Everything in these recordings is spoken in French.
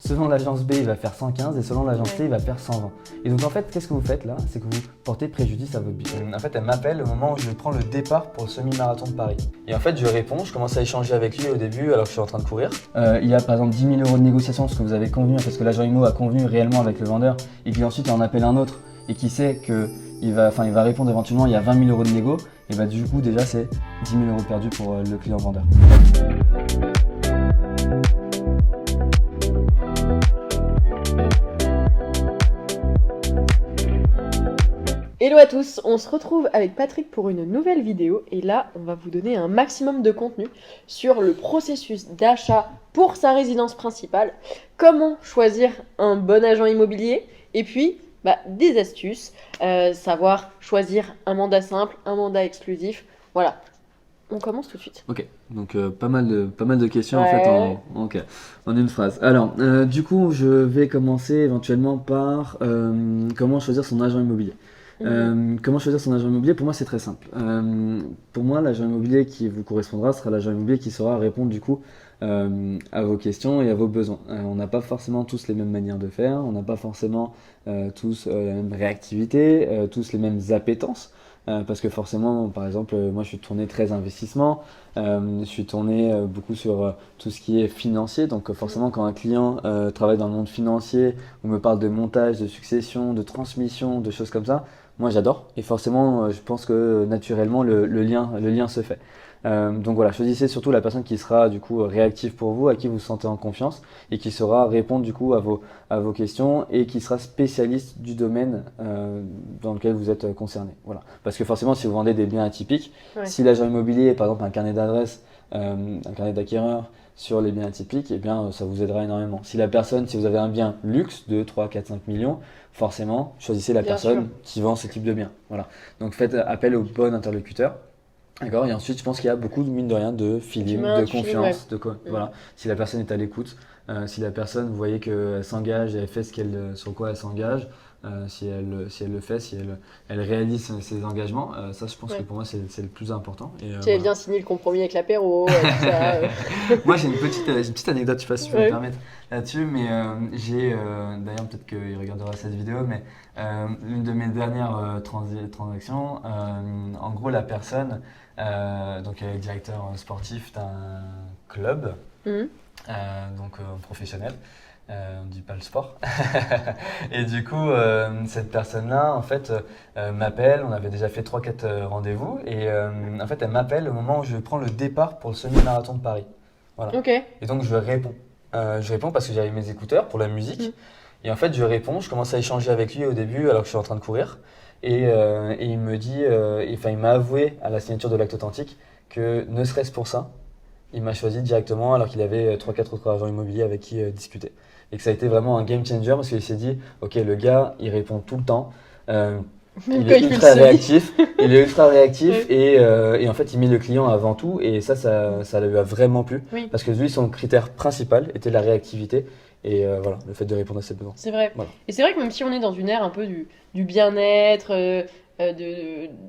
selon l'agence B, il va faire 115 et selon l'agence C, il va faire 120. Et donc en fait, qu'est-ce que vous faites là? C'est que vous portez préjudice à votre budget. En fait, elle m'appelle au moment où je prends le départ pour le semi-marathon de Paris. Et en fait, je réponds, je commence à échanger avec lui au début alors que je suis en train de courir. Il y a par exemple 10 000 € de négociation, ce que vous avez convenu, parce que l'agent IMO a convenu réellement avec le vendeur, et puis ensuite il en appelle un autre et qui sait qu'il va répondre éventuellement, il y a 20 000 € de négo, et bah du coup déjà c'est 10 000 € perdus pour le client vendeur. Hello à tous, on se retrouve avec Patrick pour une nouvelle vidéo et là on va vous donner un maximum de contenu sur le processus d'achat pour sa résidence principale, comment choisir un bon agent immobilier et puis des astuces, savoir choisir un mandat simple, un mandat exclusif, voilà. On commence tout de suite. Ok, donc pas mal de questions en fait en une phrase. Alors, du coup, je vais commencer éventuellement par comment choisir son agent immobilier. Comment choisir son agent immobilier? Pour moi, c'est très simple. Pour moi, l'agent immobilier qui vous correspondra sera l'agent immobilier qui saura répondre du coup à vos questions et à vos besoins. On n'a pas forcément tous les mêmes manières de faire, on n'a pas forcément tous la même réactivité, tous les mêmes appétences. Parce que forcément, par exemple, moi je suis tourné très investissement, je suis tourné beaucoup sur tout ce qui est financier, donc forcément quand un client travaille dans le monde financier ou me parle de montage, de succession, de transmission, de choses comme ça, moi j'adore et forcément je pense que naturellement le lien se fait. Donc voilà, choisissez surtout la personne qui sera du coup réactive pour vous, à qui vous vous sentez en confiance et qui saura répondre du coup à vos questions et qui sera spécialiste du domaine dans lequel vous êtes concerné. Voilà. Parce que forcément, si vous vendez des biens atypiques, si l'agent immobilier, par exemple un carnet d'adresses, un carnet d'acquéreurs sur les biens atypiques, eh bien ça vous aidera énormément. Si vous avez un bien luxe de 3, 4, 5 millions, forcément, choisissez la personne qui vend ce type de bien. Voilà. Donc faites appel au bon interlocuteur. D'accord, et ensuite je pense qu'il y a beaucoup, mine de rien, de feeling, de confiance, voilà. Si la personne est à l'écoute, si la personne, vous voyez qu'elle s'engage, elle fait sur quoi elle s'engage, si elle le fait, si elle réalise ses engagements, ça je pense que pour moi c'est le plus important. Tu avais bien signé le compromis avec l'apéro, tout ça. Moi j'ai une petite anecdote, je sais pas si tu peux me permettre là-dessus, mais j'ai, d'ailleurs peut-être qu'il regardera cette vidéo, mais l'une de mes dernières transactions, en gros la personne, donc elle est directeur sportif d'un club, professionnel, on dit pas le sport. Et du coup, cette personne-là, en fait, m'appelle, on avait déjà fait 3-4 rendez-vous, et en fait, elle m'appelle au moment où je prends le départ pour le semi-marathon de Paris. Voilà. Et donc, je réponds. Je réponds parce que j'avais mes écouteurs pour la musique, et en fait, je réponds, je commence à échanger avec lui au début alors que je suis en train de courir. Et il me dit, il m'a avoué à la signature de l'acte authentique que ne serait-ce pour ça, il m'a choisi directement alors qu'il avait 3-4 autres agents immobiliers avec qui discuter. Et que ça a été vraiment un game changer parce qu'il s'est dit, ok, le gars, il répond tout le temps, il est ultra réactif, et en fait, il met le client avant tout et ça lui a vraiment plu parce que lui, son critère principal était la réactivité. Et voilà, le fait de répondre à ses besoins. C'est vrai. Voilà. Et c'est vrai que même si on est dans une ère un peu du bien-être,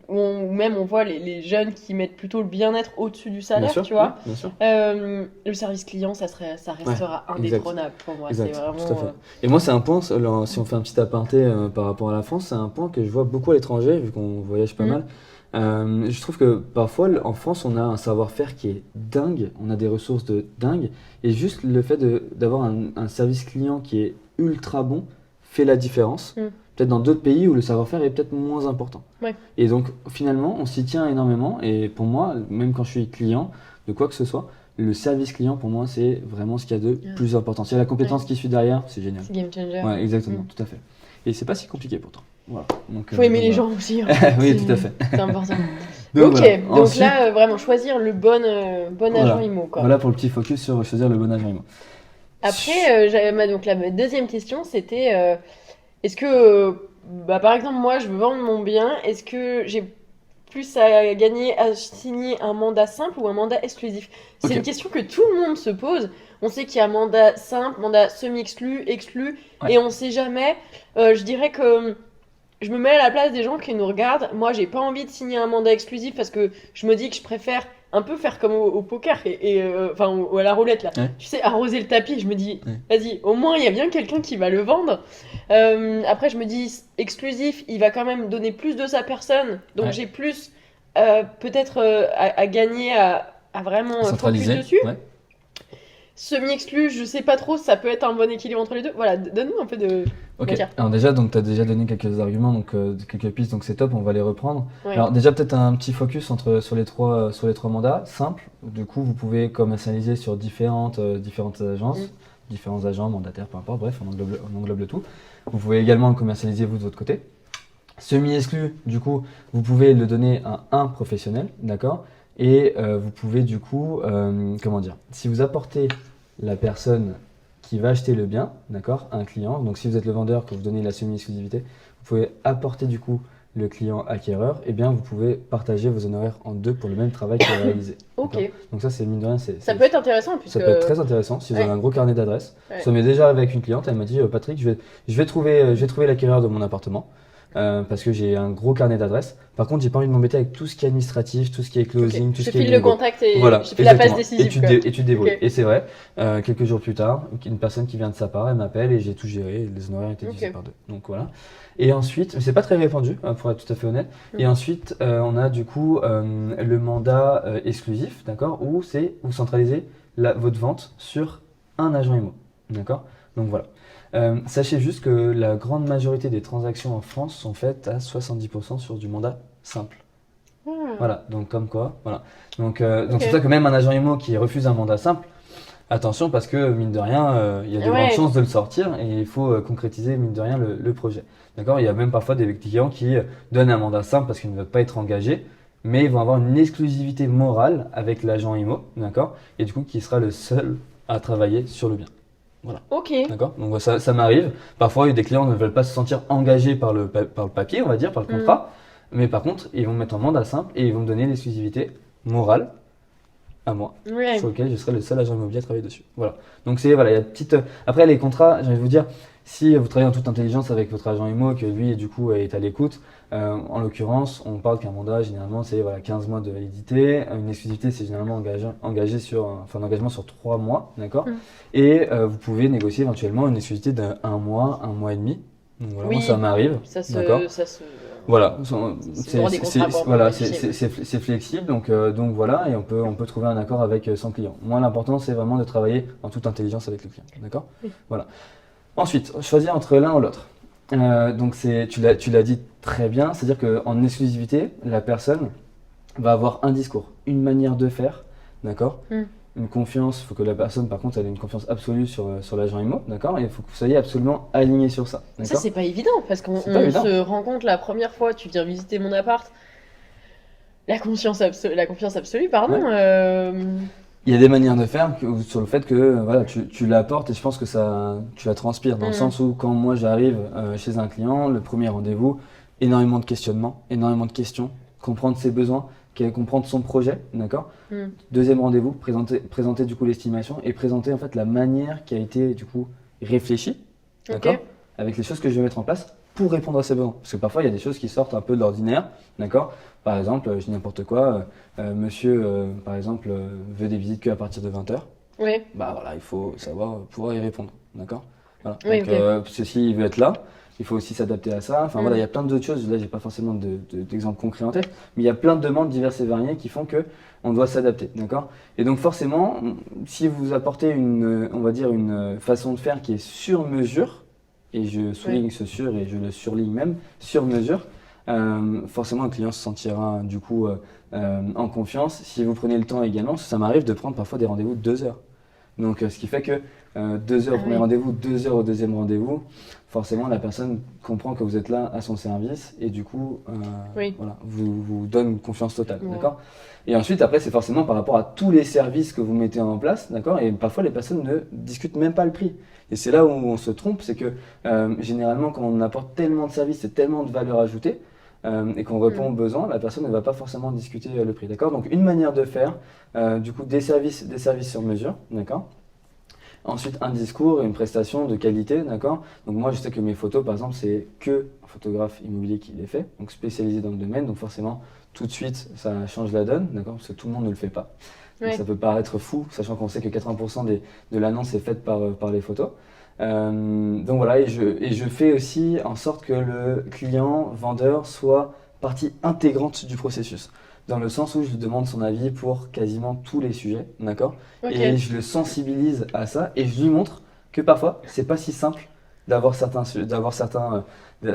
où même on voit les jeunes qui mettent plutôt le bien-être au-dessus du salaire, tu vois. Bien sûr. Le service client, ça restera indétrônable pour moi. Exact, c'est vraiment. Tout à fait. Et moi, c'est un point, si on fait un petit aparté par rapport à la France, c'est un point que je vois beaucoup à l'étranger, vu qu'on voyage pas mal. Je trouve que parfois en France on a un savoir-faire qui est dingue, on a des ressources de dingue et juste le fait d'avoir un service client qui est ultra bon fait la différence. Peut-être dans d'autres pays où le savoir-faire est peut-être moins important. Et donc finalement on s'y tient énormément et pour moi, même quand je suis client de quoi que ce soit, le service client pour moi c'est vraiment ce qu'il y a de plus important. S'il y a la compétence qui suit derrière, c'est génial. C'est game changer. Ouais, exactement, tout à fait. Et c'est pas si compliqué pourtant. Voilà. Faut aimer les gens aussi. Oui, tout à fait. C'est important. Donc ensuite, là, vraiment choisir le bon agent IMO. Voilà pour le petit focus sur choisir le bon agent IMO. Après, ma deuxième question, c'était est-ce que, par exemple, moi, je veux vendre mon bien, est-ce que j'ai plus à gagner à signer un mandat simple ou un mandat exclusif? C'est une question que tout le monde se pose. On sait qu'il y a mandat simple, mandat semi-exclu, exclu, et on sait jamais. Je dirais que je me mets à la place des gens qui nous regardent. Moi, j'ai pas envie de signer un mandat exclusif parce que je me dis que je préfère un peu faire comme au poker, enfin, ou à la roulette, là. Ouais. Tu sais, arroser le tapis, je me dis, Ouais. vas-y, au moins, il y a bien quelqu'un qui va le vendre. Après, je me dis, exclusif, il va quand même donner plus de sa personne, donc Ouais. j'ai plus, peut-être, à gagner, à vraiment focus Centralisé. dessus. Ouais. Semi-exclu, je sais pas trop, ça peut être un bon équilibre entre les deux. Voilà, donne-nous un peu de Ok. matière. Alors déjà, donc tu as déjà donné quelques arguments, donc quelques pistes, donc c'est top, on va les reprendre. Ouais. Alors déjà peut-être un petit focus sur les trois mandats, simple. Du coup, vous pouvez commercialiser sur différentes agences, différents agents, mandataires, peu importe, bref, on englobe le tout. Vous pouvez également le commercialiser vous de votre côté. Semi-exclu, du coup, vous pouvez le donner à un professionnel, d'accord? Et vous pouvez du coup, comment dire, si vous apportez la personne qui va acheter le bien, d'accord, à un client, donc si vous êtes le vendeur, que vous donnez la semi-exclusivité, vous pouvez apporter du coup le client acquéreur, et bien vous pouvez partager vos honoraires en deux pour le même travail qu'il a réalisé. Ok. D'accord. Donc ça c'est mine de rien, Ça peut être intéressant, puisque... ça peut être très intéressant si vous avez Ouais. un gros carnet d'adresses. Ouais. Ça m'est déjà arrivé avec une cliente, elle m'a dit Patrick, je vais trouver l'acquéreur de mon appartement. Parce que j'ai un gros carnet d'adresses. Par contre, j'ai pas envie de m'embêter avec tout ce qui est administratif, tout ce qui est closing, Ok. tout Je ce qui est file le négo. contact et Voilà, je fais la passe exactement. décisive. quoi. Et tu te débrouilles. Ok. Et c'est vrai, quelques jours plus tard, une personne qui vient de sa part, elle m'appelle et j'ai tout géré. Et les honoraires étaient divisés Ok. par deux. Donc voilà. Et ensuite, mais c'est pas très répandu, pour être tout à fait honnête. Et ensuite, on a du coup le mandat exclusif, d'accord, où c'est vous centralisez votre vente sur un agent IMO, d'accord. Donc voilà. Sachez juste que la grande majorité des transactions en France sont faites à 70% sur du mandat simple. Ah. Voilà, donc comme quoi, voilà. Donc Ok. c'est pour ça que même un agent IMO qui refuse un mandat simple, attention parce que mine de rien, il y a de Ouais. grandes chances de le sortir et il faut concrétiser mine de rien le projet. D'accord. Il y a même parfois des clients qui donnent un mandat simple parce qu'ils ne veulent pas être engagés, mais ils vont avoir une exclusivité morale avec l'agent IMO, d'accord, et du coup qui sera le seul à travailler sur le bien. Ok. D'accord. Donc ça m'arrive. Parfois, des clients ne veulent pas se sentir engagés par le papier, on va dire, par le contrat. Mais par contre, ils vont me mettre en mandat simple et ils vont me donner l'exclusivité morale à moi, Ouais. sur lequel je serai le seul agent immobilier à travailler dessus. Voilà. Donc voilà, il y a petite. Après, les contrats, j'ai envie de vous dire, si vous travaillez en toute intelligence avec votre agent IMO, que lui, du coup, est à l'écoute, en l'occurrence, on parle qu'un mandat, généralement, c'est 15 mois de validité. Une exclusivité, c'est généralement engagé sur, un engagement sur 3 mois, d'accord. Et vous pouvez négocier éventuellement une exclusivité d'un mois, un mois et demi. Donc voilà, Oui. moi, ça m'arrive. Ça se... D'accord. C'est Voilà, le droit des contrats pour voilà, modifier. c'est flexible, donc voilà, et on peut trouver un accord avec son client. Moi, l'important, c'est vraiment de travailler en toute intelligence avec le client, d'accord. Oui. Voilà. Ensuite, choisir entre l'un ou l'autre. Donc tu l'as dit très bien, c'est-à-dire qu'en exclusivité, la personne va avoir un discours, une manière de faire, d'accord. Une confiance, il faut que la personne, par contre, elle ait une confiance absolue sur l'agent IMO, d'accord. Et il faut que vous soyez absolument aligné sur ça, Ça, d'accord. c'est pas évident, parce qu'on C'est pas évident. se rend compte la première fois, tu viens visiter mon appart, la confiance absolue, pardon. Il y a des manières de faire sur le fait que voilà, tu l'apportes et je pense que tu la transpires dans le sens où quand moi j'arrive chez un client, le premier rendez-vous, énormément de questionnements, énormément de questions, comprendre ses besoins, comprendre son projet, d'accord. Deuxième rendez-vous, présenter du coup l'estimation et présenter en fait la manière qui a été du coup réfléchie, d'accord, avec les choses que je vais mettre en place pour répondre à ses besoins. Parce que parfois il y a des choses qui sortent un peu de l'ordinaire, d'accord. Par exemple, je dis n'importe quoi, monsieur par exemple veut des visites qu'à partir de 20h. Oui. Bah voilà, il faut savoir pouvoir y répondre, d'accord. Voilà. Oui, Donc ceci il veut être là, il faut aussi s'adapter à ça. Enfin voilà, il y a plein d'autres choses. Là, j'ai pas forcément d'exemples concrets en tête, mais il y a plein de demandes diverses et variées qui font que on doit s'adapter, d'accord. Et donc forcément, si vous apportez on va dire une façon de faire qui est sur mesure, et je souligne ce sur et je le surligne même sur mesure, forcément le client se sentira du coup en confiance. Si vous prenez le temps également, ça m'arrive de prendre parfois des rendez-vous de 2 heures. Donc ce qui fait que 2 heures au premier rendez-vous, 2 heures au deuxième rendez-vous, forcément la personne comprend que vous êtes là à son service et du coup voilà, vous donne confiance totale, d'accord. Et ensuite après c'est forcément par rapport à tous les services que vous mettez en place, d'accord. Et parfois les personnes ne discutent même pas le prix. Et c'est là où on se trompe, c'est que généralement quand on apporte tellement de services et tellement de valeur ajoutée, et qu'on répond aux besoins, la personne ne va pas forcément discuter le prix, d'accord. Donc une manière de faire, du coup des services sur mesure, d'accord. Ensuite un discours et une prestation de qualité, d'accord. Donc moi je sais que mes photos par exemple c'est que un photographe immobilier qui les fait, donc spécialisé dans le domaine, donc forcément tout de suite, ça change la donne, d'accord, parce que tout le monde ne le fait pas. Donc, ça peut paraître fou, sachant qu'on sait que 80% de l'annonce est faite par les photos. Donc voilà, et je fais aussi en sorte que le client, vendeur, soit partie intégrante du processus. Dans le sens où je lui demande son avis pour quasiment tous les sujets, d'accord? Et je le sensibilise à ça et je lui montre que parfois, c'est pas si simple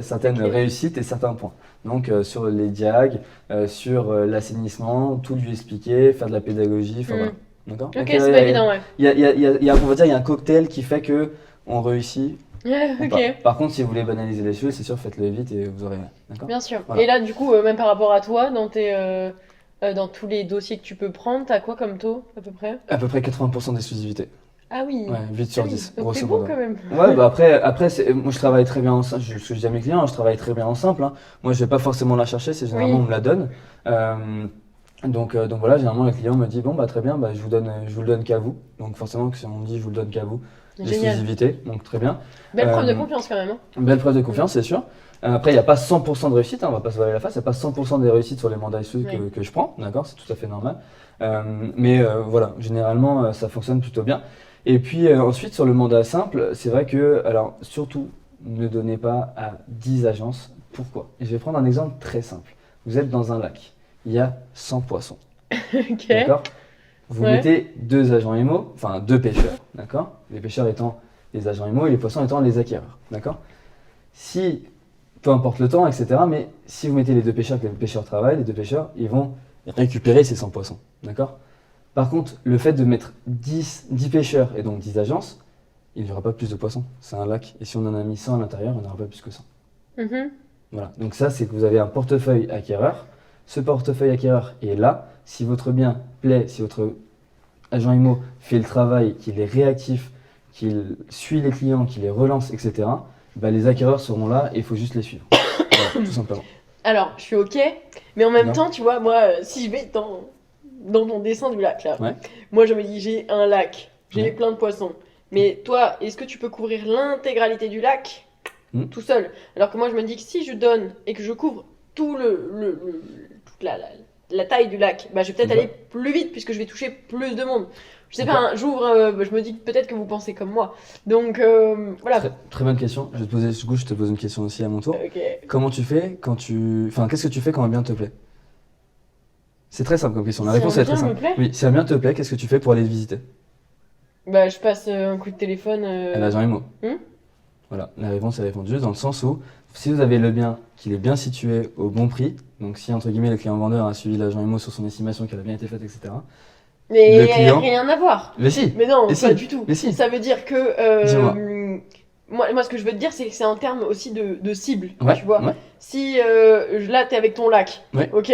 certaines réussites et certains points. Donc sur les diags, sur l'assainissement, tout lui expliquer, faire de la pédagogie, enfin voilà. D'accord? Ok, c'est pas évident, ouais. On va dire, il y a un cocktail qui fait que on réussit. Ok. Par contre, si vous voulez banaliser les choses, c'est sûr, faites-le vite et vous aurez. D'accord? Bien sûr. Voilà. Et là, du coup, même par rapport à toi, dans tous les dossiers que tu peux prendre, t'as quoi comme taux, à peu près? À peu près 80% d'exclusivité. Ah oui. Ouais, 8 sur 10, Donc grosso t'es bon modo. quand même. Ouais, bah après moi je travaille très bien en simple, ce que je dis à mes clients, je travaille très bien en simple, hein. Moi je vais pas forcément la chercher, c'est généralement on me la donne. Donc voilà, généralement le client me dit bon bah très bien, bah, je vous le donne qu'à vous. Donc forcément que si on me dit je vous le donne qu'à vous, Génial. l'exclusivité, donc très bien. Belle preuve de confiance quand même. Hein. Belle preuve de confiance, c'est sûr. Après, il n'y a pas 100% de réussite, hein, on va pas se voiler la face, il n'y a pas 100% des réussites sur les mandats SE que je prends, d'accord, c'est tout à fait normal. Mais voilà, généralement ça fonctionne plutôt bien. Et puis ensuite sur le mandat simple, c'est vrai que, alors surtout, ne donnez pas à 10 agences. Pourquoi? Et je vais prendre un exemple très simple. Vous êtes dans un lac, il y a 100 poissons. Ok. D'accord? Vous mettez 2 agents IMO, enfin 2 pêcheurs, d'accord? Les pêcheurs étant les agents IMO et les poissons étant les acquéreurs, d'accord? Si, peu importe le temps, etc., mais si vous mettez les 2 pêcheurs, que les pêcheurs travaillent, les 2 pêcheurs, ils vont récupérer ces 100 poissons, d'accord? Par contre, le fait de mettre 10 pêcheurs et donc 10 agences, il n'y aura pas plus de poissons. C'est un lac. Et si on en a mis 100 à l'intérieur, il n'y en aura pas plus que 100. Voilà. Donc ça, c'est que vous avez un portefeuille acquéreur. Ce portefeuille acquéreur est là. Si votre bien plaît, si votre agent IMO fait le travail, qu'il est réactif, qu'il suit les clients, qu'il les relance, etc., bah, les acquéreurs seront là et il faut juste les suivre. Voilà, tout simplement. Alors, je suis ok, mais en même temps, tu vois, moi, si je vais dans ton dessin du lac, là, moi, je me dis, j'ai un lac, j'ai plein de poissons. Mais toi, est-ce que tu peux couvrir l'intégralité du lac tout seul? Alors que moi, je me dis que si je donne et que je couvre toute la taille du lac, bah, je vais peut-être aller plus vite puisque je vais toucher plus de monde. Je sais pas, hein, je me dis peut-être que vous pensez comme moi. Donc, voilà. Très bonne question. Je te pose une question aussi à mon tour. Okay. Comment tu fais qu'est-ce que tu fais quand un bien te plaît? C'est très simple comme question. La réponse est très simple. Oui, si un bien te plaît, qu'est-ce que tu fais pour aller le visiter? Bah, je passe un coup de téléphone. À l'agent IMO. Voilà, la réponse est répondue dans le sens où si vous avez le bien, qu'il est bien situé au bon prix, donc si entre guillemets le client vendeur a suivi l'agent IMO sur son estimation, qu'elle a bien été faite, etc. Mais il n'y a rien à voir. Mais si. Mais non, pas du tout. Mais si. Ça veut dire que. Dis-moi. Moi, ce que je veux te dire, c'est que c'est en termes aussi de cible. Ouais, tu vois. Ouais. Si là, t'es avec ton lac. Ouais. Ok,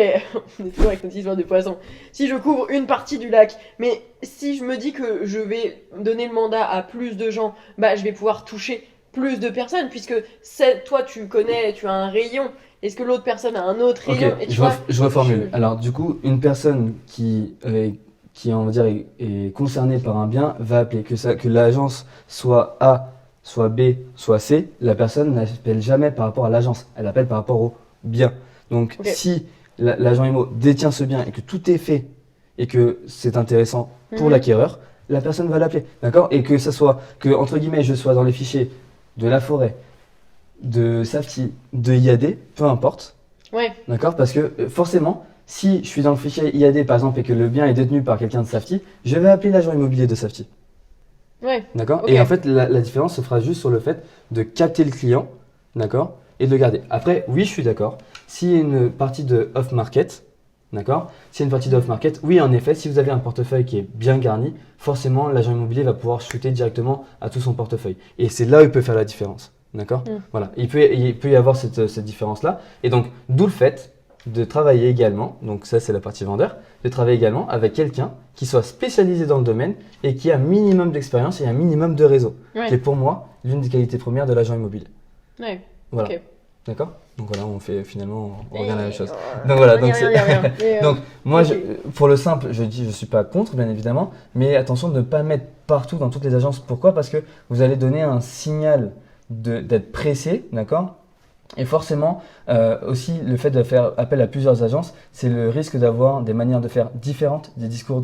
on est toujours avec notre histoire de poisson. Si je couvre une partie du lac, mais si je me dis que je vais donner le mandat à plus de gens, bah, je vais pouvoir toucher plus de personnes, puisque toi, tu connais, tu as un rayon. Est-ce que l'autre personne a un autre rayon? Et je reformule. Alors, du coup, une personne qui on va dire, est concernée par un bien va appeler que l'agence soit A, soit B, soit C. La personne n'appelle jamais par rapport à l'agence, elle appelle par rapport au bien. Donc, si l'agent IMO détient ce bien et que tout est fait et que c'est intéressant pour l'acquéreur, la personne va l'appeler, d'accord? Et que ça soit, entre guillemets, je sois dans les fichiers de la forêt, de Safety, de IAD, peu importe. Ouais. D'accord? Parce que forcément, si je suis dans le fichier IAD par exemple et que le bien est détenu par quelqu'un de Safety, je vais appeler l'agent immobilier de Safety. Ouais. D'accord? Et en fait, la différence se fera juste sur le fait de capter le client, d'accord? Et de le garder. Après, oui, je suis d'accord. S'il y a une partie de off-market, d'accord? S'il y a une partie de off-market, oui, en effet, si vous avez un portefeuille qui est bien garni, forcément, l'agent immobilier va pouvoir shooter directement à tout son portefeuille. Et c'est là où il peut faire la différence. D'accord? Voilà. Il peut y avoir cette différence-là. Et donc, d'où le fait de travailler également, donc ça c'est la partie vendeur, de travailler également avec quelqu'un qui soit spécialisé dans le domaine et qui a un minimum d'expérience et un minimum de réseau, qui est pour moi l'une des qualités premières de l'agent immobilier. Ouais. Voilà. Okay. D'accord? Donc voilà, on regarde la même chose. Donc voilà, donc moi pour le simple, je suis pas contre bien évidemment, mais attention de ne pas mettre partout dans toutes les agences. Pourquoi? Parce que vous allez donner un signal d'être pressé, d'accord? Et forcément, aussi, le fait de faire appel à plusieurs agences, c'est le risque d'avoir des manières de faire différentes, des discours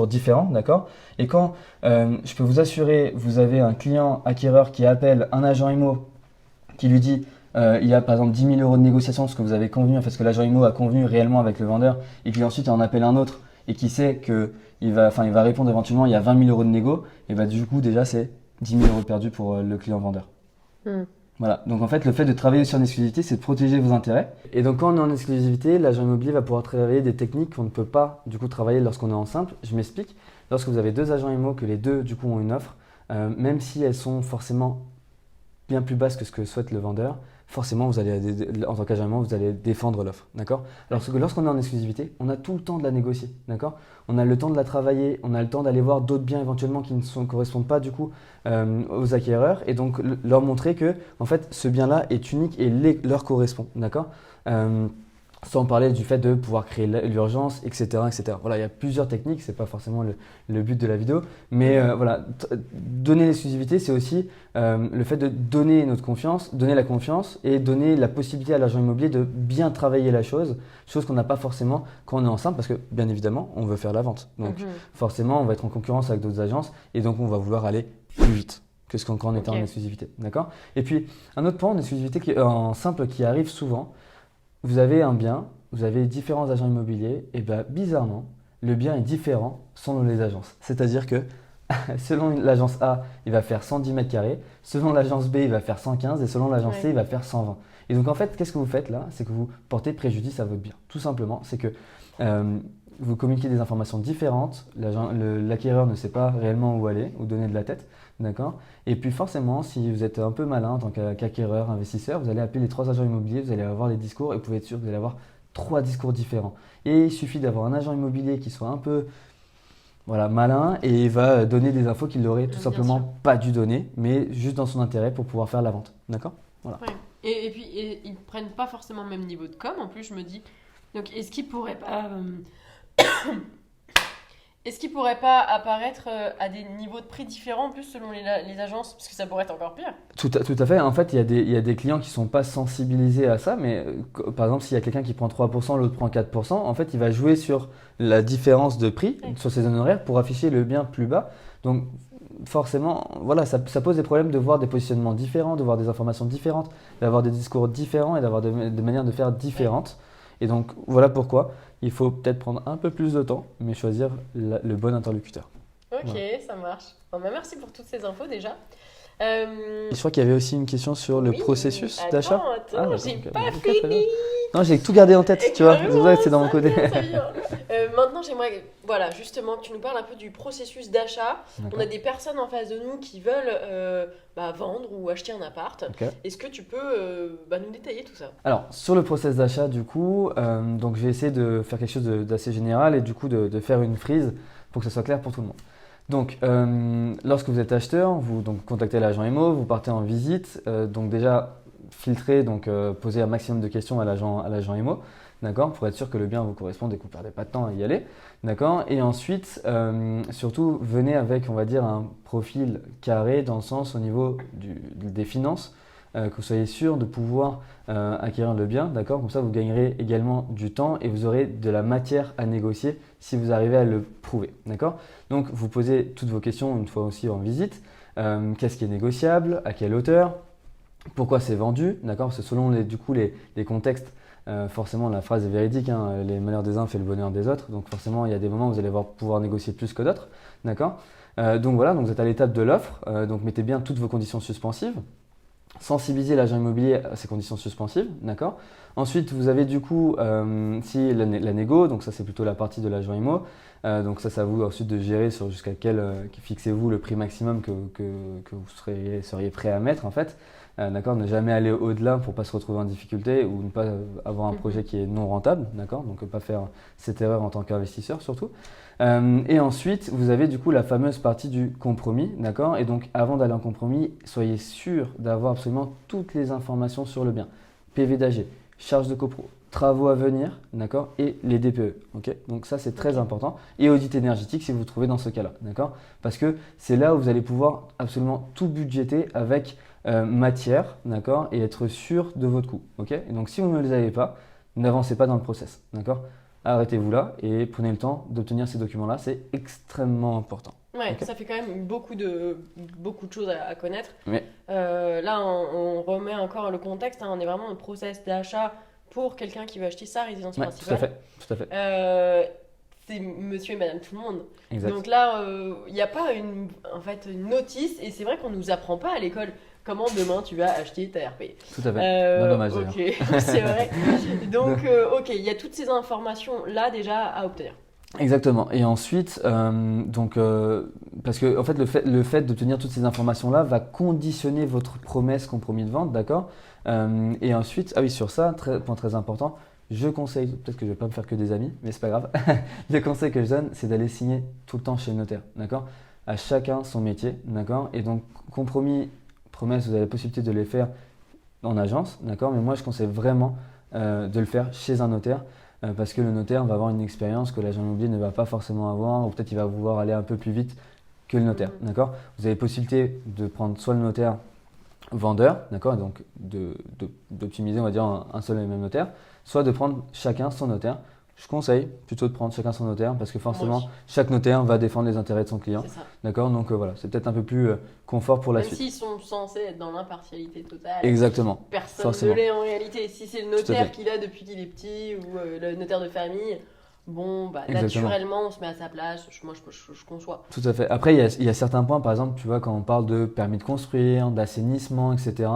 différents, d'accord? Et quand, je peux vous assurer, vous avez un client acquéreur qui appelle un agent IMO qui lui dit il y a par exemple 10 000 euros de négociation, ce que vous avez convenu, enfin ce que l'agent IMO a convenu réellement avec le vendeur, et puis ensuite il en appelle un autre et qui sait qu'il va répondre éventuellement il y a 20 000 euros de négo, et bah du coup déjà c'est 10 000 euros perdus pour le client vendeur. Voilà, donc en fait le fait de travailler sur une exclusivité, c'est de protéger vos intérêts. Et donc quand on est en exclusivité, l'agent immobilier va pouvoir travailler des techniques qu'on ne peut pas du coup travailler lorsqu'on est en simple. Je m'explique, lorsque vous avez deux agents IMO, que les deux du coup ont une offre, même si elles sont forcément bien plus basses que ce que souhaite le vendeur, forcément vous allez, en tant qu'agent IMO, vous allez défendre l'offre, d'accord? Alors que lorsqu'on est en exclusivité, on a tout le temps de la négocier, d'accord? On a le temps de la travailler, on a le temps d'aller voir d'autres biens éventuellement qui ne correspondent pas du coup aux acquéreurs, et donc leur montrer que en fait ce bien-là est unique et leur correspond, d'accord? Sans parler du fait de pouvoir créer l'urgence, etc., etc. Voilà, il y a plusieurs techniques, c'est pas forcément le but de la vidéo, mais voilà, donner l'exclusivité, c'est aussi le fait de donner notre confiance, donner la confiance et donner la possibilité à l'agent immobilier de bien travailler la chose qu'on n'a pas forcément quand on est en simple, parce que bien évidemment, on veut faire la vente. Donc forcément, on va être en concurrence avec d'autres agences et donc on va vouloir aller plus vite que ce qu'on quand on était en exclusivité, d'accord? Et puis, un autre point en exclusivité, en simple, qui arrive souvent, vous avez un bien, vous avez différents agents immobiliers, et bien bizarrement, le bien est différent selon les agences. C'est-à-dire que selon l'agence A, il va faire 110 mètres carrés, selon l'agence B, il va faire 115 et selon l'agence C, il va faire 120. Et donc en fait, qu'est-ce que vous faites là? C'est que vous portez préjudice à votre bien. Tout simplement, c'est que vous communiquez des informations différentes, l'acquéreur ne sait pas réellement où aller, où donner de la tête, d'accord? Et puis forcément, si vous êtes un peu malin en tant qu'acquéreur, investisseur, vous allez appeler les trois agents immobiliers, vous allez avoir les discours et vous pouvez être sûr que vous allez avoir trois discours différents. Et il suffit d'avoir un agent immobilier qui soit un peu malin et il va donner des infos qu'il n'aurait tout simplement pas dû donner, mais juste dans son intérêt pour pouvoir faire la vente, d'accord? Voilà. Ouais. Et puis ils ne prennent pas forcément le même niveau de com, en plus je me dis, donc est-ce qu'ils pourraient pas... Est-ce qu'il pourrait pas apparaître à des niveaux de prix différents en plus selon les agences? Parce que ça pourrait être encore pire. Tout à fait. En fait, il y a des clients qui ne sont pas sensibilisés à ça, mais par exemple, s'il y a quelqu'un qui prend 3%, l'autre prend 4%, en fait, il va jouer sur la différence de prix, sur ses honoraires, pour afficher le bien plus bas. Donc, forcément, voilà, ça pose des problèmes de voir des positionnements différents, de voir des informations différentes, d'avoir des discours différents et d'avoir des manières de faire différentes. Et donc, voilà pourquoi il faut peut-être prendre un peu plus de temps, mais choisir le bon interlocuteur. Ok, voilà. Ça marche. Bon, bah merci pour toutes ces infos déjà. Et je crois qu'il y avait aussi une question sur le processus d'achat. Attends, j'ai pas fini. Non, j'ai tout gardé en tête, tu vois. C'est vrai que c'est dans mon côté. Maintenant, j'aimerais, justement, que tu nous parles un peu du processus d'achat. On a des personnes en face de nous qui veulent vendre ou acheter un appart. Est-ce que tu peux nous détailler tout ça? Alors, sur le process d'achat, du coup, donc je vais essayer de faire quelque chose d'assez général et du coup de faire une frise pour que ça soit clair pour tout le monde. Donc, lorsque vous êtes acheteur, vous donc, contactez l'agent IMO, vous partez en visite. Donc déjà, filtrez, posez un maximum de questions à l'agent IMO, d'accord, pour être sûr que le bien vous corresponde et que vous ne perdez pas de temps à y aller, d'accord. Et ensuite, surtout, venez avec, on va dire, un profil carré dans le sens au niveau des finances, que vous soyez sûr de pouvoir acquérir le bien, d'accord. Comme ça, vous gagnerez également du temps et vous aurez de la matière à négocier si vous arrivez à le prouver, d'accord. Donc, vous posez toutes vos questions une fois aussi en visite. Qu'est-ce qui est négociable? À quelle hauteur? Pourquoi c'est vendu? D'accord. Parce que selon les contextes, forcément la phrase est véridique, hein, les malheurs des uns fait le bonheur des autres. Donc forcément, il y a des moments où vous allez pouvoir négocier plus que d'autres, d'accord. Donc voilà, donc vous êtes à l'étape de l'offre. Donc mettez bien toutes vos conditions suspensives. Sensibiliser l'agent immobilier à ces conditions suspensives, d'accord. Ensuite, vous avez du coup si la négo, donc ça c'est plutôt la partie de l'agent IMO. Donc ça, c'est à vous ensuite de gérer sur jusqu'à quel fixez-vous le prix maximum que vous seriez prêt à mettre en fait. D'accord, ne jamais aller au-delà pour ne pas se retrouver en difficulté ou ne pas avoir un projet qui est non rentable, d'accord, donc ne pas faire cette erreur en tant qu'investisseur surtout. Et ensuite, vous avez du coup la fameuse partie du compromis, d'accord, et donc avant d'aller en compromis, soyez sûr d'avoir absolument toutes les informations sur le bien. PV d'AG, charge de copro, travaux à venir, d'accord, et les DPE, ok. Donc ça c'est très important. Et audit énergétique si vous vous trouvez dans ce cas-là, d'accord. Parce que c'est là où vous allez pouvoir absolument tout budgéter avec matière, d'accord, et être sûr de votre coût, ok. Et donc si vous ne les avez pas, n'avancez pas dans le process, d'accord. Arrêtez-vous là et prenez le temps d'obtenir ces documents-là, c'est extrêmement important. Ouais, Ok. ça fait quand même beaucoup de choses à connaître. Oui. Là, on remet encore le contexte, hein, on est vraiment en process d'achat pour quelqu'un qui veut acheter sa résidence Ouais, tout à principale. fait, tout à fait, C'est monsieur et madame tout le monde. exact. Donc là, il n'y a pas en fait, une notice, et c'est vrai qu'on nous apprend pas à l'école comment demain tu vas acheter ta RP. Tout à fait. Bien dommage d'ailleurs. Ok, c'est vrai. Donc, ok, il y a toutes ces informations là déjà à obtenir. Exactement. Et ensuite, parce que en fait, le fait d'obtenir toutes ces informations-là va conditionner votre promesse compromis de vente, d'accord? Et ensuite, ah oui, sur ça, point très important, je conseille, peut-être que je ne vais pas me faire que des amis, mais c'est pas grave. Le conseil que je donne, c'est d'aller signer tout le temps chez le notaire, d'accord? À chacun son métier, d'accord? Et donc, compromis, promesse, vous avez la possibilité de les faire en agence, d'accord? Mais moi, je conseille vraiment de le faire chez un notaire. Parce que le notaire va avoir une expérience que l'agent immobilier ne va pas forcément avoir, ou peut-être il va vouloir aller un peu plus vite que le notaire, d'accord? Vous avez possibilité de prendre soit le notaire vendeur, d'accord, donc d'optimiser, on va dire, un seul et même notaire, soit de prendre chacun son notaire. Je conseille plutôt de prendre chacun son notaire parce que forcément, chaque notaire va défendre les intérêts de son client, C'est ça. d'accord? Donc voilà, c'est peut-être un peu plus confort pour la Même suite. s'ils sont censés être dans l'impartialité totale, Exactement, personne forcément. ne l'est en réalité. Si c'est le Tout à notaire fait. qu'il a depuis qu'il est petit ou le notaire de famille, bon, bah, Exactement. naturellement, on se met à sa place. Moi, je conçois. Tout à fait. Après, il y a certains points, par exemple, tu vois, quand on parle de permis de construire, d'assainissement, etc.,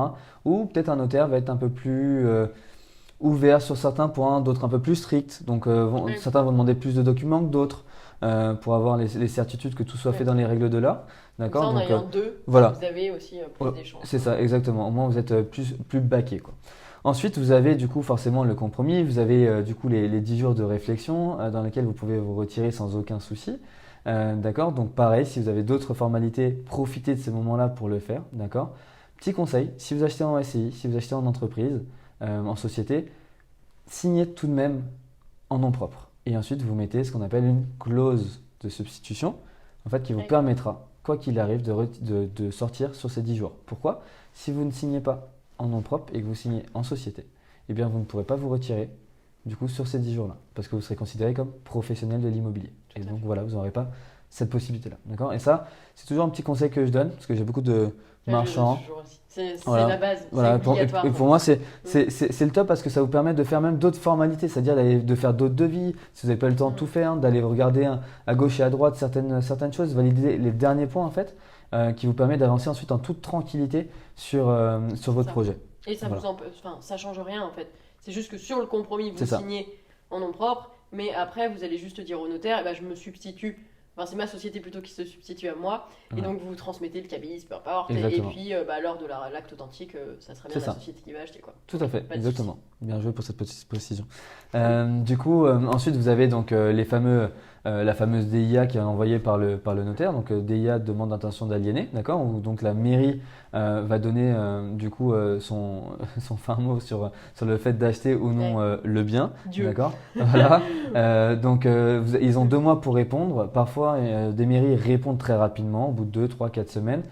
où peut-être un notaire va être un peu plus ouvert sur certains points, d'autres un peu plus stricts. Donc, Oui. certains vont demander plus de documents que d'autres pour avoir les certitudes que tout soit fait Oui. dans les règles de l'art. Comme D'accord? ça, en Donc, ayant deux, voilà. vous avez aussi plus d'échanges. C'est ça, exactement. Au moins, vous êtes plus baqué, quoi. Ensuite, vous avez du coup forcément le compromis. Vous avez du coup les 10 jours de réflexion dans lesquels vous pouvez vous retirer sans aucun souci. D'accord? Donc pareil, si vous avez d'autres formalités, profitez de ces moments-là pour le faire. D'accord? Petit conseil, si vous achetez en SCI, si vous achetez en entreprise, en société, signez tout de même en nom propre. Et ensuite, vous mettez ce qu'on appelle une clause de substitution, en fait, qui vous permettra, quoi qu'il arrive, de sortir sur ces 10 jours. Pourquoi? Si vous ne signez pas en nom propre et que vous signez en société, eh bien, vous ne pourrez pas vous retirer du coup sur ces 10 jours-là, parce que vous serez considéré comme professionnel de l'immobilier. Et donc voilà, vous n'aurez pas cette possibilité-là. D'accord? Et ça, c'est toujours un petit conseil que je donne, parce que j'ai beaucoup de marchands. C'est Voilà. la base, Voilà, c'est obligatoire. et pour moi, c'est le top parce que ça vous permet de faire même d'autres formalités, c'est-à-dire de faire d'autres devis, si vous n'avez pas le temps de tout faire, d'aller regarder à gauche et à droite certaines choses, valider les derniers points en fait, qui vous permet d'avancer ensuite en toute tranquillité sur votre projet. Et ça Voilà. ça change rien en fait. C'est juste que sur le compromis, vous C'est ça. signez en nom propre, mais après vous allez juste dire au notaire, eh ben, je me substitue. Enfin, c'est ma société plutôt qui se substitue à moi, et Voilà. donc vous transmettez le cabis, peu importe, et Exactement. puis lors de l'acte authentique, ça sera bien C'est la ça. société qui va acheter quoi. Tout à fait, Pas de exactement. Bien joué pour cette petite précision. Du coup, ensuite, vous avez donc la fameuse DIA qui est envoyée par le notaire. Donc, DIA, demande d'intention d'aliéner, d'accord? Où donc la mairie va donner du coup son fin mot sur le fait d'acheter ou non le bien, Dieu. d'accord? Voilà. Donc, ils ont 2 mois pour répondre. Parfois, des mairies répondent très rapidement, au bout de 2, 3, 4 semaines.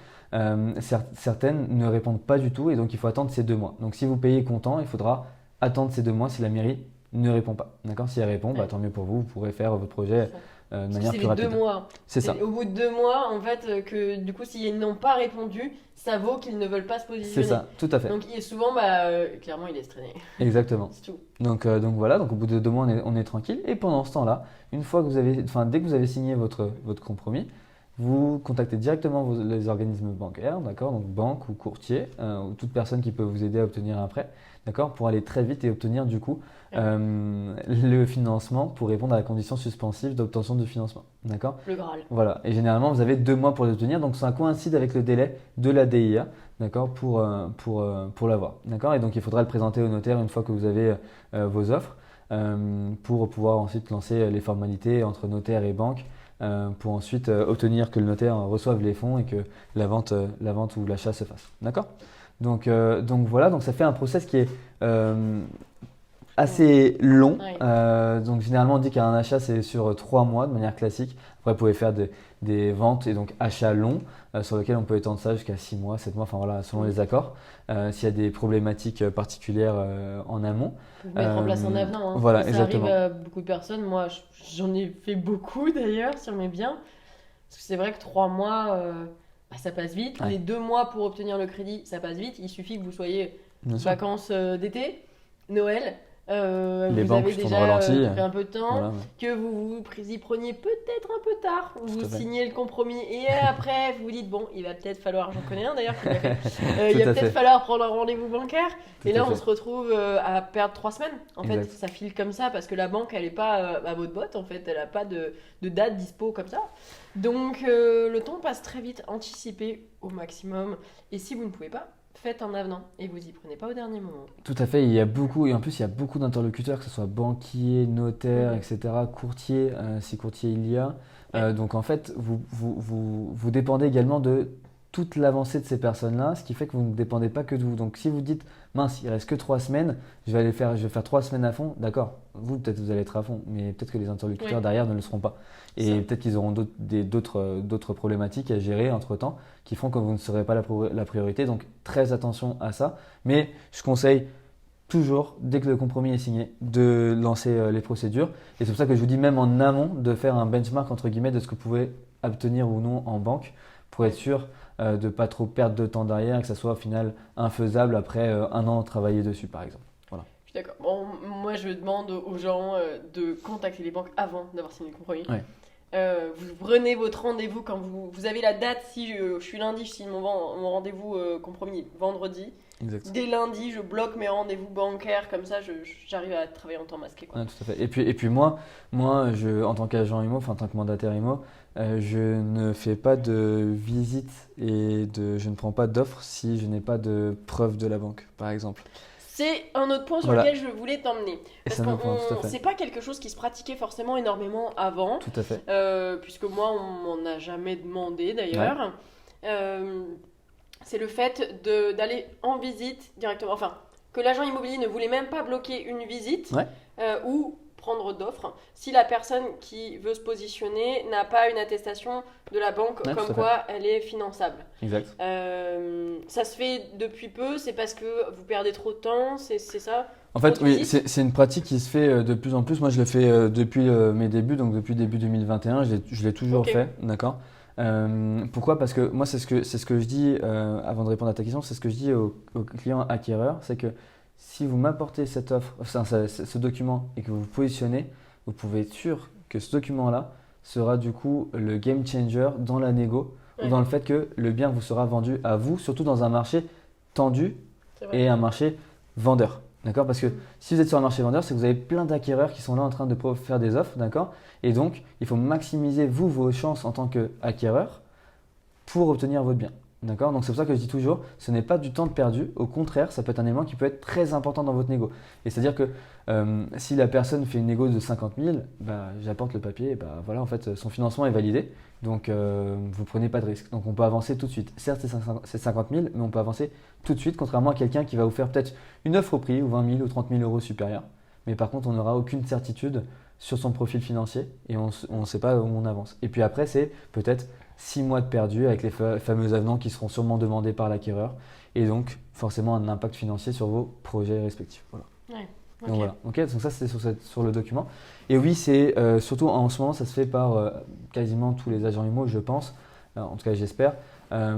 Certaines ne répondent pas du tout et donc il faut attendre ces 2 mois. Donc si vous payez comptant, il faudra attendre ces 2 mois si la mairie ne répond pas. D'accord? Si elle répond, bah, tant mieux pour vous, vous pourrez faire votre projet de Parce que manière c'est plus les rapide. 2 mois. C'est ça, Au bout de 2 mois, en fait, que du coup, s'ils n'ont pas répondu, ça vaut qu'ils ne veulent pas se c'est positionner. ça, tout à fait. Donc souvent, clairement, il laisse traîner. Exactement. C'est tout. Donc voilà, donc au bout de 2 mois, on est tranquille. Et pendant ce temps-là, une fois que dès que vous avez signé votre compromis, vous contactez directement les organismes bancaires, d'accord, donc banque ou courtier, ou toute personne qui peut vous aider à obtenir un prêt, d'accord, pour aller très vite et obtenir du coup le financement pour répondre à la condition suspensive d'obtention du financement, d'accord. Le Graal. Voilà, et généralement vous avez 2 mois pour l'obtenir, donc ça coïncide avec le délai de la DIA, d'accord, pour l'avoir, d'accord. Et donc il faudra le présenter au notaire une fois que vous avez vos offres, pour pouvoir ensuite lancer les formalités entre notaire et banque, pour ensuite obtenir que le notaire reçoive les fonds et que la vente ou l'achat se fasse, d'accord. Donc voilà, donc ça fait un process qui est assez long. Ouais. Donc généralement on dit qu'un achat c'est sur 3 mois de manière classique. Après vous pouvez faire des ventes et donc achats longs sur lesquels on peut étendre ça jusqu'à 6 mois, 7 mois, enfin voilà, selon les accords. S'il y a des problématiques particulières en amont. Pour mettre en place un avenant. Hein. Voilà, Ça exactement. arrive à beaucoup de personnes. Moi, j'en ai fait beaucoup d'ailleurs sur mes biens. Parce que c'est vrai que 3 mois, ça passe vite. Ouais. Les 2 mois pour obtenir le crédit, ça passe vite. Il suffit que vous soyez Bien sûr. vacances d'été, Noël. Les Vous banques avez tournent au déjà ralenti. fait un peu de temps. Voilà, ouais. Que vous y preniez peut-être un peu tard. Vous à fait. signez le compromis. Et après, vous vous dites, bon, il va peut-être falloir, j'en connais un d'ailleurs qui l'a fait. Il Tout va à peut-être fait. falloir prendre un rendez-vous bancaire. Tout Et là, à on fait. se retrouve à perdre 3 semaines. En fait, Exact. ça file comme ça parce que la banque, elle n'est pas à votre botte. En fait, elle n'a pas de date dispo comme ça. Donc, le temps passe très vite. Anticipez au maximum. Et si vous ne pouvez pas, faites un avenant et vous y prenez pas au dernier moment. Tout à fait, il y a beaucoup, et en plus il y a beaucoup d'interlocuteurs, que ce soit banquier, notaire, etc., courtier, si courtier il y a. Donc en fait, vous dépendez également de toute l'avancée de ces personnes-là, ce qui fait que vous ne dépendez pas que de vous. Donc si vous dites, mince, il reste que 3 semaines, je vais faire 3 semaines à fond, d'accord, vous peut-être vous allez être à fond, mais peut-être que les interlocuteurs derrière ne le seront pas. Et peut-être qu'ils auront d'autres problématiques à gérer entre-temps qui font que vous ne serez pas la priorité. Donc très attention à ça. Mais je conseille toujours, dès que le compromis est signé, de lancer les procédures. Et c'est pour ça que je vous dis même en amont de faire un benchmark entre guillemets de ce que vous pouvez obtenir ou non en banque pour être sûr de ne pas trop perdre de temps derrière et que ça soit au final infaisable après un an travaillé dessus par exemple. Voilà. Je suis d'accord. Bon, moi, je demande aux gens de contacter les banques avant d'avoir signé le compromis. Ouais. Vous prenez votre rendez-vous quand vous avez la date. Si je suis lundi, je signe mon rendez-vous compromis vendredi. Exact. Dès lundi, je bloque mes rendez-vous bancaires. Comme ça, j'arrive à travailler en temps masqué. Quoi. Ouais, tout à fait. Et puis moi en tant qu'agent IMO, enfin en tant que mandataire IMO, je ne fais pas de visite et je ne prends pas d'offres si je n'ai pas de preuve de la banque, par exemple. C'est un autre point sur Voilà. lequel je voulais t'emmener. Et Parce c'est un autre point, tout à que fait. c'est pas quelque chose qui se pratiquait forcément énormément avant. Tout à fait. Puisque moi, on m'en a jamais demandé d'ailleurs. C'est le fait d'aller en visite directement. Enfin, que l'agent immobilier ne voulait même pas bloquer une visite ou prendre d'offres si la personne qui veut se positionner n'a pas une attestation de la banque comme quoi elle est finançable. Exact. Ça se fait depuis peu, c'est parce que vous perdez trop de temps, c'est ça? En fait, oui, c'est une pratique qui se fait de plus en plus. Moi, je le fais depuis mes débuts, donc depuis début 2021, je l'ai toujours fait, d'accord. Pourquoi? Parce que moi, c'est ce que je dis, avant de répondre à ta question, c'est ce que je dis aux clients acquéreurs, c'est que si vous m'apportez cette offre, ce document et que vous vous positionnez, vous pouvez être sûr que ce document-là sera du coup le game changer dans la négo ou dans le fait que le bien vous sera vendu à vous, surtout dans un marché tendu et un marché vendeur. D'accord? Parce que si vous êtes sur un marché vendeur, c'est que vous avez plein d'acquéreurs qui sont là en train de faire des offres, d'accord? Et donc, il faut maximiser vos chances en tant qu'acquéreur pour obtenir votre bien. D'accord? Donc c'est pour ça que je dis toujours, ce n'est pas du temps de perdu, au contraire, ça peut être un élément qui peut être très important dans votre négo. Et c'est-à-dire que si la personne fait une négo de 50 000, j'apporte le papier, voilà, en fait, son financement est validé, donc vous ne prenez pas de risque. Donc on peut avancer tout de suite. Certes, c'est 50 000, mais on peut avancer tout de suite, contrairement à quelqu'un qui va vous faire peut-être une offre au prix, ou 20 000 ou 30 000 euros supérieur. Mais par contre, on n'aura aucune certitude sur son profil financier et on ne sait pas où on avance. Et puis après, c'est peut-être 6 mois de perdu avec les fameux avenants qui seront sûrement demandés par l'acquéreur et donc forcément un impact financier sur vos projets respectifs. Voilà. Ouais, okay. Donc voilà. Okay, donc ça c'est sur le document. Et oui, c'est surtout en ce moment ça se fait par quasiment tous les agents IMO, je pense, en tout cas j'espère,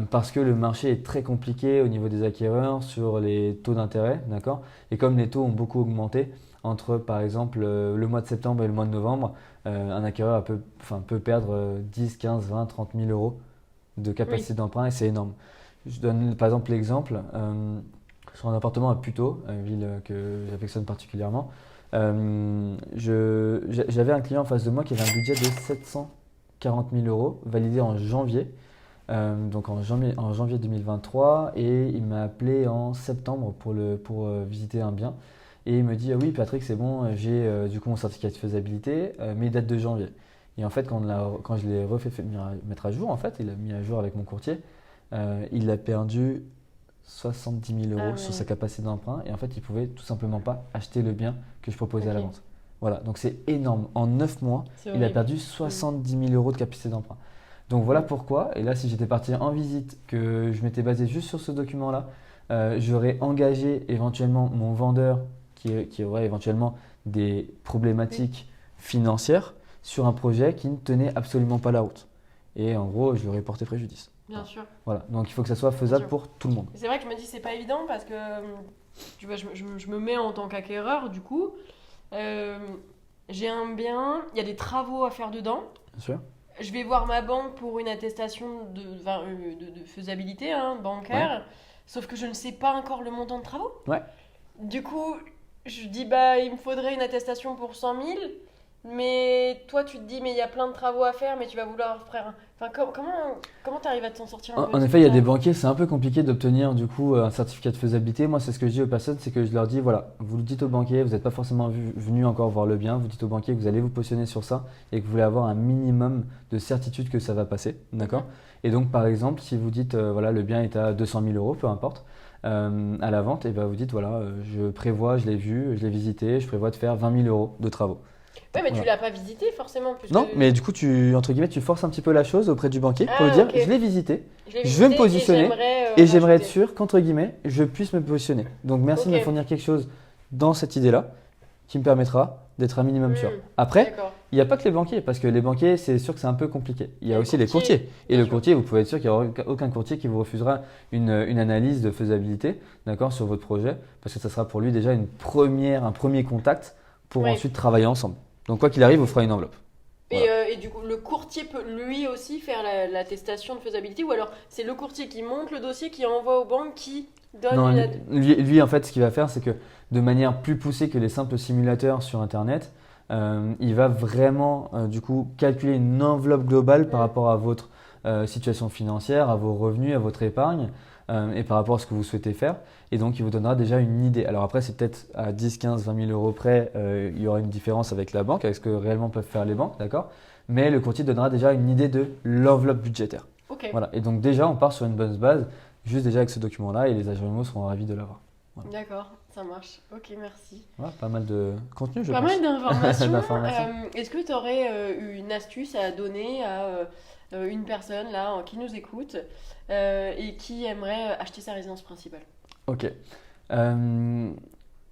parce que le marché est très compliqué au niveau des acquéreurs sur les taux d'intérêt, d'accord. Et comme les taux ont beaucoup augmenté entre par exemple le mois de septembre et le mois de novembre, un acquéreur peut perdre 10, 15, 20, 30 000 euros de capacité d'emprunt et c'est énorme. Je donne par exemple l'exemple sur un appartement à Puteaux, une ville que j'affectionne particulièrement. J'avais un client en face de moi qui avait un budget de 740 000 euros validé en janvier. Donc en janvier 2023 et il m'a appelé en septembre pour visiter un bien. Et il me dit, ah oui Patrick, c'est bon, j'ai du coup mon certificat de faisabilité, mais il date de janvier. Et en fait, quand je l'ai refait mettre à jour, en fait, il a mis à jour avec mon courtier, il a perdu 70 000 euros sur sa capacité d'emprunt et en fait, il pouvait tout simplement pas acheter le bien que je proposais à la vente. Voilà, donc c'est énorme. En 9 mois, il a perdu 70 000 euros de capacité d'emprunt. Donc voilà pourquoi, et là si j'étais parti en visite, que je m'étais basé juste sur ce document-là, j'aurais engagé éventuellement mon vendeur qui aurait éventuellement des problématiques financières sur un projet qui ne tenait absolument pas la route. Et en gros, je lui aurais porté préjudice. Bien sûr. Voilà, donc il faut que ça soit faisable pour tout le monde. C'est vrai que je me dis c'est pas évident parce que tu vois, je me mets en tant qu'acquéreur du coup. J'ai un bien, il y a des travaux à faire dedans. Bien sûr. Je vais voir ma banque pour une attestation de faisabilité bancaire, ouais. Sauf que je ne sais pas encore le montant de travaux. Ouais. Du coup, je dis il me faudrait une attestation pour 100 000. Mais toi, tu te dis, mais il y a plein de travaux à faire, mais tu vas vouloir faire. Enfin, comment tu arrives à t'en sortir un peu? En effet, il y a des banquiers, c'est un peu compliqué d'obtenir du coup un certificat de faisabilité. Moi, c'est ce que je dis aux personnes, c'est que je leur dis, voilà, vous le dites au banquier, vous n'êtes pas forcément venu encore voir le bien, vous dites au banquier que vous allez vous positionner sur ça et que vous voulez avoir un minimum de certitude que ça va passer, d'accord? Et donc, par exemple, si vous dites, voilà, le bien est à 200 000 euros, peu importe, à la vente, et ben vous dites, voilà, je prévois, je l'ai vu, je l'ai visité, je prévois de faire 20 000 euros de travaux. Ouais, mais tu l'as pas visité forcément. Non, mais du coup, entre guillemets, tu forces un petit peu la chose auprès du banquier pour lui dire, je l'ai visité, je vais me positionner et j'aimerais être sûr qu'entre guillemets, je puisse me positionner. Donc, merci de me fournir quelque chose dans cette idée-là qui me permettra d'être un minimum sûr. Après, il n'y a pas que les banquiers, parce que les banquiers, c'est sûr que c'est un peu compliqué. Il y a aussi les courtiers. Et le courtier, vous pouvez être sûr qu'il n'y aura aucun courtier qui vous refusera une analyse de faisabilité, d'accord, sur votre projet, parce que ça sera pour lui déjà un premier contact pour ensuite travailler ensemble. Donc quoi qu'il arrive, vous fera une enveloppe. Voilà. Et du coup, le courtier peut lui aussi faire l'attestation de faisabilité, ou alors c'est le courtier qui monte le dossier, qui envoie aux banques, qui donne... Non, lui, en fait, ce qu'il va faire, c'est que de manière plus poussée que les simples simulateurs sur Internet, il va vraiment du coup calculer une enveloppe globale par rapport à votre situation financière, à vos revenus, à votre épargne et par rapport à ce que vous souhaitez faire. Et donc, il vous donnera déjà une idée. Alors après, c'est peut-être à 10, 15, 20 000 euros près, il y aura une différence avec la banque, avec ce que réellement peuvent faire les banques, d'accord? Mais le courtier donnera déjà une idée de l'enveloppe budgétaire. Voilà. Et donc déjà, on part sur une bonne base, juste déjà avec ce document-là, et les agents immo seront ravis de l'avoir. Voilà. D'accord, ça marche. Ok, merci. Voilà, pas mal de contenu, je pense. Pas mal d'informations. Est-ce que tu aurais une astuce à donner à une personne là qui nous écoute et qui aimerait acheter sa résidence principale? Ok.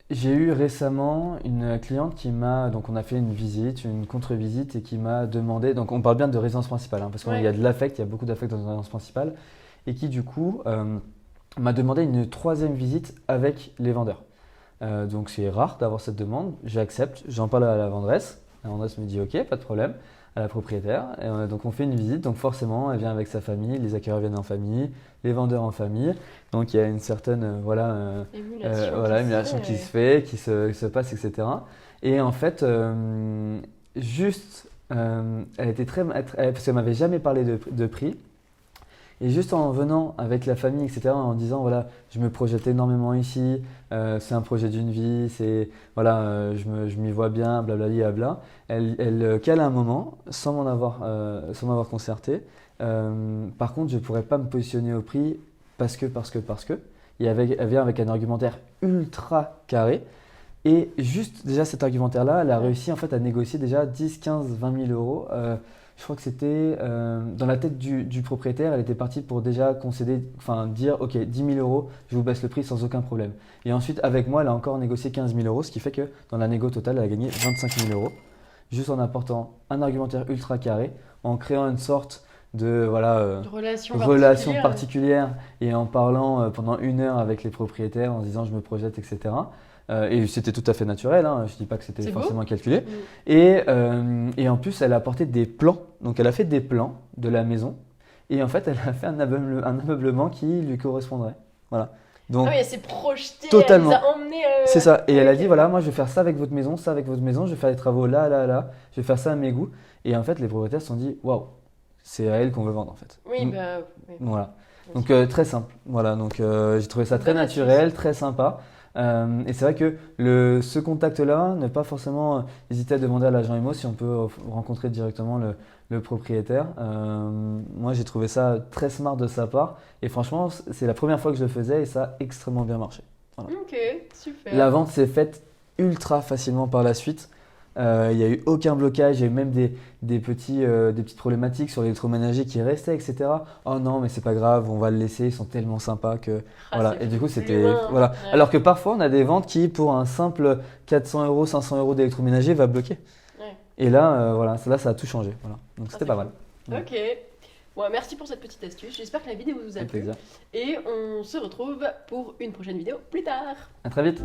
J'ai eu récemment une cliente qui m'a, donc on a fait une visite, une contre-visite et qui m'a demandé, donc on parle bien de résidence principale, parce qu'il y a de l'affect, il y a beaucoup d'affect dans une résidence principale, et qui du coup m'a demandé une 3e visite avec les vendeurs. Donc c'est rare d'avoir cette demande, j'accepte, j'en parle à la vendresse me dit ok, pas de problème, à la propriétaire, et donc on fait une visite, donc forcément elle vient avec sa famille, les acquéreurs viennent en famille, les vendeurs en famille, donc il y a une certaine émulation qui se fait, qui se passe, etc. Et en fait, elle était parce qu'elle m'avait jamais parlé de prix. Et juste en venant avec la famille, etc., en disant voilà, je me projette énormément ici, c'est un projet d'une vie, je m'y vois bien, blablabla, elle cale un moment sans m'avoir concerté. Par contre, je ne pourrais pas me positionner au prix parce que. Elle vient avec un argumentaire ultra carré. Et juste déjà cet argumentaire-là, elle a réussi en fait à négocier déjà 10, 15, 20 000 euros. Je crois que c'était dans la tête du propriétaire, elle était partie pour déjà concéder, dire ok, 10 000 euros, je vous baisse le prix sans aucun problème. Et ensuite, avec moi, elle a encore négocié 15 000 euros, ce qui fait que dans la négo totale, elle a gagné 25 000 euros, juste en apportant un argumentaire ultra carré, en créant une sorte de relation particulière et en parlant pendant 1 heure avec les propriétaires, en se disant je me projette, etc. Et c'était tout à fait naturel, je ne dis pas que c'était forcément calculé. Et en plus, elle a apporté des plans. Donc, elle a fait des plans de la maison. Et en fait, elle a fait un ameublement qui lui correspondrait. Voilà. Donc, elle s'est projetée, totalement. Elle les a emmenés. C'est ça. Et elle a dit voilà, moi, je vais faire ça avec votre maison, ça avec votre maison. Je vais faire des travaux là, là, là. Je vais faire ça à mes goûts. Et en fait, les propriétaires se sont dit waouh, c'est à elle qu'on veut vendre en fait. Oui, Voilà. Donc, très simple. Voilà. Donc, j'ai trouvé ça très naturel, très sympa. Et c'est vrai que ce contact-là, ne pas forcément hésiter à demander à l'agent IMO si on peut rencontrer directement le propriétaire. Moi, j'ai trouvé ça très smart de sa part. Et franchement, c'est la première fois que je le faisais et ça a extrêmement bien marché. Voilà. Ok, super. La vente s'est faite ultra facilement par la suite. Il n'y a eu aucun blocage, il y a eu même des petites problématiques sur l'électroménager qui restaient, etc. Oh non, mais c'est pas grave, on va le laisser, ils sont tellement sympas que. Voilà. Et du coup, c'était. Voilà. Ouais. Alors que parfois, on a des ventes qui, pour un simple 400 euros, 500 euros d'électroménager, va bloquer. Ouais. Et là, voilà, là, ça a tout changé. Voilà. Donc c'était pas mal. Ouais. Ok. Bon, merci pour cette petite astuce. J'espère que la vidéo vous a Avec plu. plaisir. Et on se retrouve pour une prochaine vidéo plus tard. À très vite.